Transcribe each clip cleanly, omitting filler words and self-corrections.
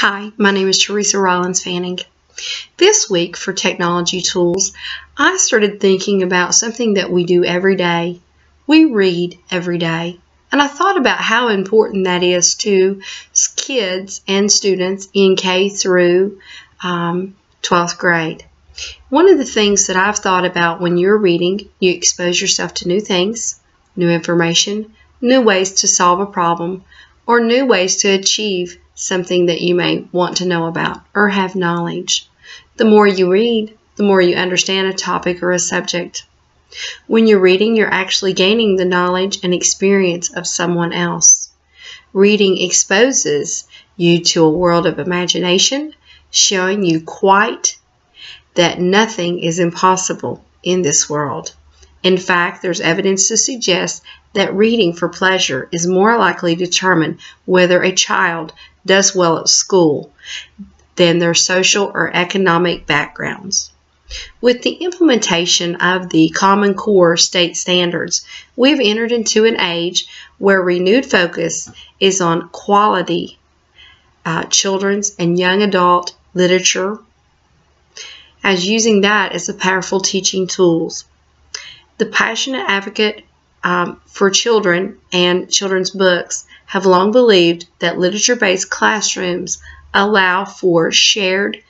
Hi, my name is Teresa Rollins Fanning. This week for Technology Tools, I started thinking about something that we do every day. We read every day. And I thought about how important that is to kids and students in K through 12th grade. One of the things that I've thought about when you're reading, you expose yourself to new things, new information, new ways to solve a problem, or new ways to achieve something that you may want to know about or have knowledge. The more you read, the more you understand a topic or a subject. When you're reading, you're actually gaining the knowledge and experience of someone else. Reading exposes you to a world of imagination, showing you quite that nothing is impossible in this world. In fact, there's evidence to suggest that reading for pleasure is more likely to determine whether a child does well at school than their social or economic backgrounds. With the implementation of the Common Core state standards, we've entered into an age where renewed focus is on quality children's and young adult literature, as using that as a powerful teaching tools. The passionate advocate for children and children's books have long believed that literature-based classrooms allow for shared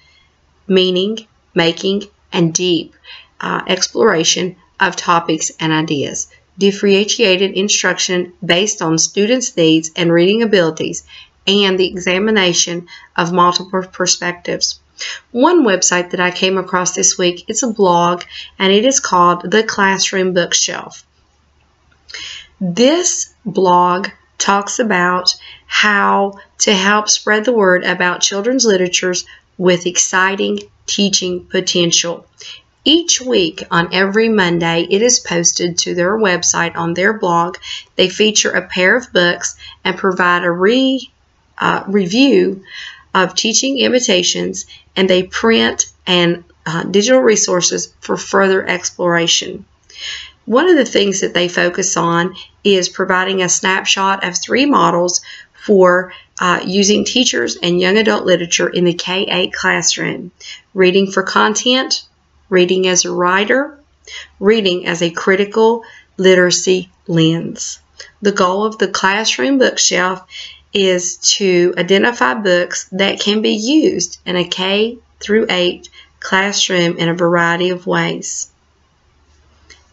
meaning, making, and deep exploration of topics and ideas, differentiated instruction based on students' needs and reading abilities, and the examination of multiple perspectives. One website that I came across this week, it's a blog, and it is called The Classroom Bookshelf. This blog talks about how to help spread the word about children's literatures with exciting teaching potential. Each week on every Monday, it is posted to their website on their blog. They feature a pair of books and provide a review of teaching invitations, and they print and digital resources for further exploration. One of the things that they focus on is providing a snapshot of 3 models for using teachers and young adult literature in the K-8 classroom: reading for content, reading as a writer, reading as a critical literacy lens. The goal of the Classroom Bookshelf is to identify books that can be used in a K-8 classroom in a variety of ways.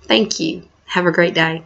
Thank you. Have a great day.